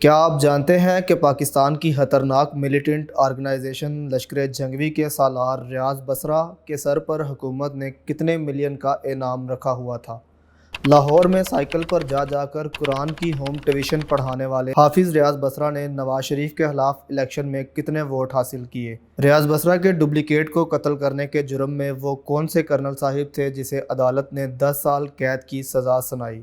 کیا آپ جانتے ہیں کہ پاکستان کی خطرناک ملیٹنٹ آرگنائزیشن لشکر جنگجوی کے سالار ریاض بصرہ کے سر پر حکومت نے کتنے ملین کا انعام رکھا ہوا تھا؟ لاہور میں سائیکل پر جا جا کر قرآن کی ہوم ٹیوشن پڑھانے والے حافظ ریاض بصرہ نے نواز شریف کے خلاف الیکشن میں کتنے ووٹ حاصل کیے؟ ریاض بصرہ کے ڈپلیکیٹ کو قتل کرنے کے جرم میں وہ کون سے کرنل صاحب تھے جسے عدالت نے 10 سال قید کی سزا سنائی؟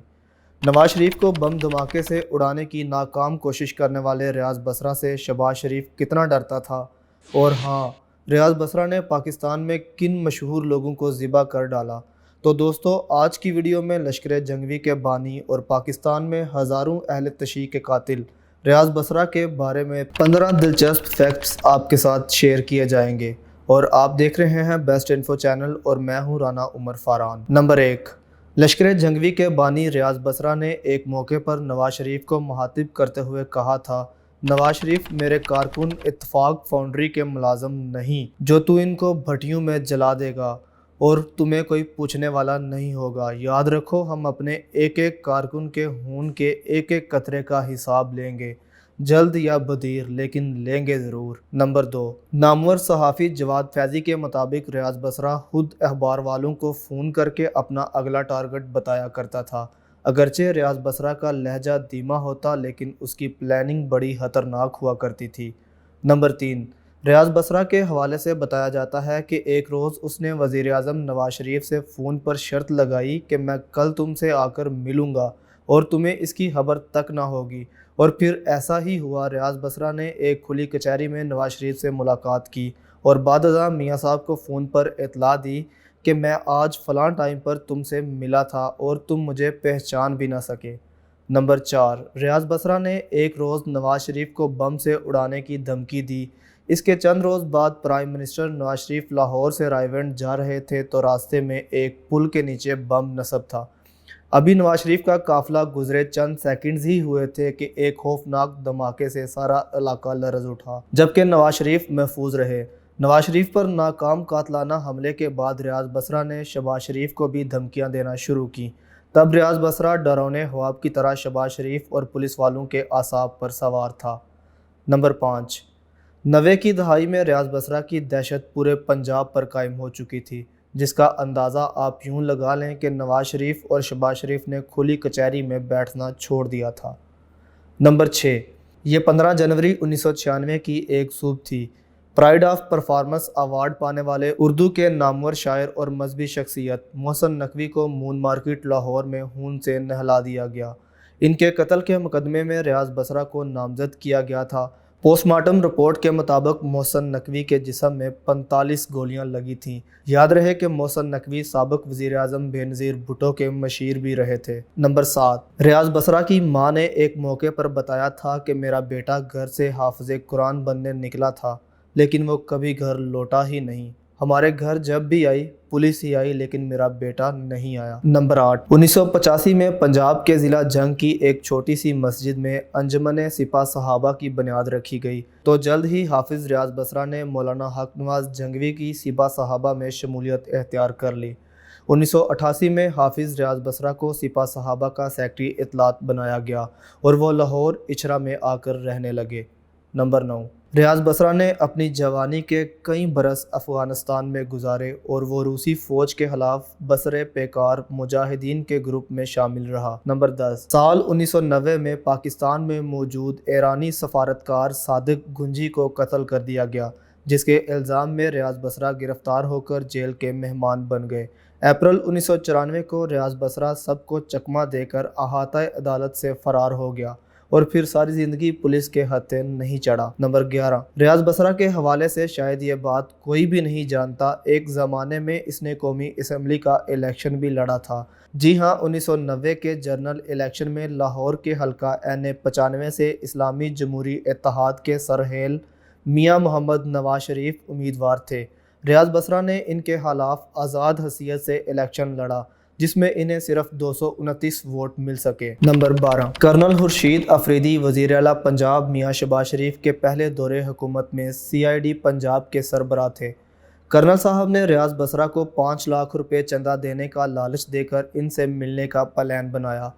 نواز شریف کو بم دھماکے سے اڑانے کی ناکام کوشش کرنے والے ریاض بصرہ سے شہباز شریف کتنا ڈرتا تھا؟ اور ہاں، ریاض بصرہ نے پاکستان میں کن مشہور لوگوں کو ذبح کر ڈالا؟ تو دوستو، آج کی ویڈیو میں لشکر جنگجوی کے بانی اور پاکستان میں ہزاروں اہل تشیع کے قاتل ریاض بصرہ کے بارے میں 15 دلچسپ فیکٹس آپ کے ساتھ شیئر کیے جائیں گے، اور آپ دیکھ رہے ہیں بیسٹ انفو چینل اور میں ہوں رانا عمر فاران۔ نمبر 1، لشکر جنگجوی کے بانی ریاض بصرہ نے ایک موقع پر نواز شریف کو مخاطب کرتے ہوئے کہا تھا: نواز شریف میرے کارکن اتفاق فاؤنڈری کے ملازم نہیں جو تو ان کو بھٹیوں میں جلا دے گا اور تمہیں کوئی پوچھنے والا نہیں ہوگا۔ یاد رکھو، ہم اپنے ایک ایک کارکن کے خون کے ایک ایک قطرے کا حساب لیں گے، جلد یا بدیر، لیکن لیں گے ضرور۔ نمبر 2، نامور صحافی جواد فیضی کے مطابق ریاض بصرہ خود اخبار والوں کو فون کر کے اپنا اگلا ٹارگٹ بتایا کرتا تھا۔ اگرچہ ریاض بصرہ کا لہجہ دھیما ہوتا، لیکن اس کی پلاننگ بڑی خطرناک ہوا کرتی تھی۔ نمبر 3، ریاض بصرہ کے حوالے سے بتایا جاتا ہے کہ ایک روز اس نے وزیر اعظم نواز شریف سے فون پر شرط لگائی کہ میں کل تم سے آ کر ملوں گا اور تمہیں اس کی خبر تک نہ ہوگی، اور پھر ایسا ہی ہوا۔ ریاض بصرہ نے ایک کھلی کچہری میں نواز شریف سے ملاقات کی اور بعد ازاں میاں صاحب کو فون پر اطلاع دی کہ میں آج فلاں ٹائم پر تم سے ملا تھا اور تم مجھے پہچان بھی نہ سکے۔ نمبر 4، ریاض بصرہ نے ایک روز نواز شریف کو بم سے اڑانے کی دھمکی دی۔ اس کے چند روز بعد پرائم منسٹر نواز شریف لاہور سے رائیونڈ جا رہے تھے تو راستے میں ایک پل کے نیچے بم نصب تھا۔ ابھی نواز شریف کا قافلہ گزرے چند سیکنڈز ہی ہوئے تھے کہ ایک خوفناک دھماکے سے سارا علاقہ لرز اٹھا، جبکہ نواز شریف محفوظ رہے۔ نواز شریف پر ناکام قاتلانہ حملے کے بعد ریاض بصرہ نے شہباز شریف کو بھی دھمکیاں دینا شروع کیں۔ تب ریاض بصرہ ڈرونے خواب کی طرح شہباز شریف اور پولیس والوں کے اعصاب پر سوار تھا۔ نمبر 5، 90 کی دہائی میں ریاض بصرہ کی دہشت پورے پنجاب پر قائم ہو چکی تھی، جس کا اندازہ آپ یوں لگا لیں کہ نواز شریف اور شہباز شریف نے کھلی کچہری میں بیٹھنا چھوڑ دیا تھا۔ نمبر 6، یہ 15 جنوری 1996 کی ایک صبح تھی۔ پرائڈ آف پرفارمنس ایوارڈ پانے والے اردو کے نامور شاعر اور مذہبی شخصیت محسن نقوی کو مون مارکیٹ لاہور میں خون سے نہلا دیا گیا۔ ان کے قتل کے مقدمے میں ریاض بصرہ کو نامزد کیا گیا تھا۔ پوسٹ مارٹم رپورٹ کے مطابق محسن نقوی کے جسم میں 45 گولیاں لگی تھیں۔ یاد رہے کہ محسن نقوی سابق وزیر اعظم بے نظیر بھٹو کے مشیر بھی رہے تھے۔ نمبر 7، ریاض بصرہ کی ماں نے ایک موقع پر بتایا تھا کہ میرا بیٹا گھر سے حافظ قرآن بننے نکلا تھا، لیکن وہ کبھی گھر لوٹا ہی نہیں۔ ہمارے گھر جب بھی آئی پولیس ہی آئی، لیکن میرا بیٹا نہیں آیا۔ نمبر 8، 1985 میں پنجاب کے ضلع جنگ کی ایک چھوٹی سی مسجد میں انجمن سپاہ صحابہ کی بنیاد رکھی گئی تو جلد ہی حافظ ریاض بصرہ نے مولانا حق نواز جنگجوی کی سپاہ صحابہ میں شمولیت اختیار کر لی۔ 1988 میں حافظ ریاض بصرہ کو سپاہ صحابہ کا سیکرٹری اطلاعات بنایا گیا اور وہ لاہور اچھرا میں آ کر رہنے لگے۔ نمبر 9، ریاض بصرہ نے اپنی جوانی کے کئی برس افغانستان میں گزارے اور وہ روسی فوج کے خلاف بسر پیکار مجاہدین کے گروپ میں شامل رہا۔ نمبر 10، سال 1990 میں پاکستان میں موجود ایرانی سفارتکار صادق گنجی کو قتل کر دیا گیا، جس کے الزام میں ریاض بصرہ گرفتار ہو کر جیل کے مہمان بن گئے۔ اپریل 1994 کو ریاض بصرہ سب کو چکمہ دے کر احاطہ عدالت سے فرار ہو گیا اور پھر ساری زندگی پولیس کے ہتھے نہیں چڑھا۔ نمبر 11، ریاض بصرہ کے حوالے سے شاید یہ بات کوئی بھی نہیں جانتا، ایک زمانے میں اس نے قومی اسمبلی کا الیکشن بھی لڑا تھا۔ جی ہاں، 1990 کے جنرل الیکشن میں لاہور کے حلقہ این 95 سے اسلامی جمہوری اتحاد کے سرہیل میاں محمد نواز شریف امیدوار تھے۔ ریاض بصرہ نے ان کے خلاف آزاد حیثیت سے الیکشن لڑا، جس میں انہیں صرف 229 ووٹ مل سکے۔ نمبر 12، کرنل خورشید افریدی وزیر اعلیٰ پنجاب میاں شہباز شریف کے پہلے دورے حکومت میں CID پنجاب کے سربراہ تھے۔ کرنل صاحب نے ریاض بصرہ کو 5 لاکھ روپے چندہ دینے کا لالچ دے کر ان سے ملنے کا پلان بنایا،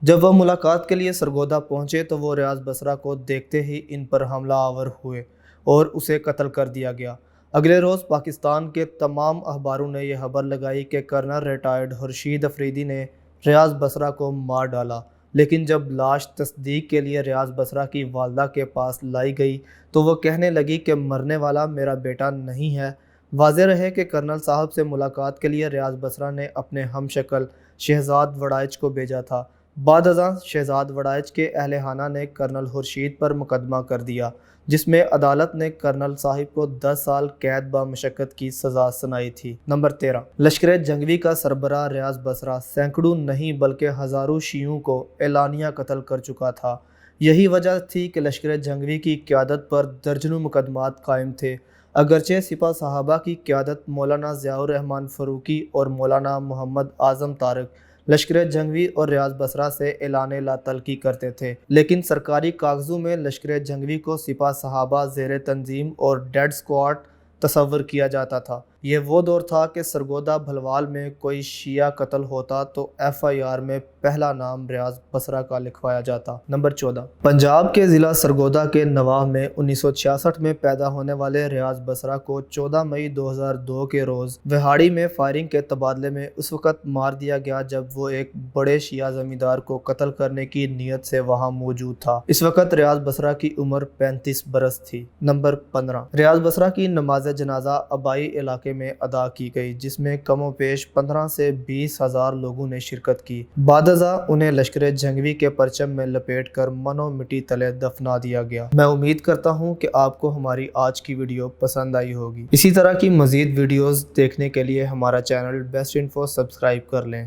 جب وہ ملاقات کے لیے سرگودا پہنچے تو وہ ریاض بصرہ کو دیکھتے ہی ان پر حملہ آور ہوئے اور اسے قتل کر دیا گیا۔ اگلے روز پاکستان کے تمام اخباروں نے یہ خبر لگائی کہ کرنل ریٹائرڈ خورشید افریدی نے ریاض بصرہ کو مار ڈالا، لیکن جب لاش تصدیق کے لیے ریاض بصرہ کی والدہ کے پاس لائی گئی تو وہ کہنے لگی کہ مرنے والا میرا بیٹا نہیں ہے۔ واضح رہے کہ کرنل صاحب سے ملاقات کے لیے ریاض بصرہ نے اپنے ہم شکل شہزاد وڑائچ کو بھیجا تھا۔ بعد ازاں شہزاد وڑائچ کے اہل خانہ نے کرنل خورشید پر مقدمہ کر دیا، جس میں عدالت نے کرنل صاحب کو 10 سال قید بامشقت کی سزا سنائی تھی۔ نمبر 13، لشکر جنگوی کا سربراہ ریاض بصرہ سینکڑوں نہیں بلکہ ہزاروں شیعوں کو اعلانیہ قتل کر چکا تھا۔ یہی وجہ تھی کہ لشکر جنگوی کی قیادت پر درجنوں مقدمات قائم تھے۔ اگرچہ سپہ صحابہ کی قیادت مولانا ضیاء الرحمن فاروقی اور مولانا محمد اعظم طارق لشکر جنگوی اور ریاض بصرہ سے اعلان لا تلقی کرتے تھے، لیکن سرکاری کاغذوں میں لشکر جنگوی کو سپہ صحابہ زیر تنظیم اور ڈیڈ اسکواڈ تصور کیا جاتا تھا۔ یہ وہ دور تھا کہ سرگودا بھلوال میں کوئی شیعہ قتل ہوتا تو ایف آئی آر میں پہلا نام ریاض بصرہ کا لکھوایا جاتا۔ نمبر 14، پنجاب کے ضلع سرگودا کے نواح میں 1966 میں پیدا ہونے والے ریاض بصرہ کو 14 مئی 2002 کے روز وہاڑی میں فائرنگ کے تبادلے میں اس وقت مار دیا گیا جب وہ ایک بڑے شیعہ زمیندار کو قتل کرنے کی نیت سے وہاں موجود تھا۔ اس وقت ریاض بصرہ کی عمر 35 برس تھی۔ نمبر 15، ریاض بصرہ کی نماز جنازہ آبائی علاقے میں ادا کی گئی، جس میں کم و بیش 15 سے 20 ہزار لوگوں نے شرکت کی۔ بعد ازاں انہیں لشکر جنگوی کے پرچم میں لپیٹ کر من و مٹی تلے دفنا دیا گیا۔ میں امید کرتا ہوں کہ آپ کو ہماری آج کی ویڈیو پسند آئی ہوگی۔ اسی طرح کی مزید ویڈیوز دیکھنے کے لیے ہمارا چینل بیسٹ انفو سبسکرائب کر لیں۔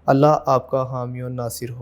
اللہ آپ کا حامی و ناصر ہو۔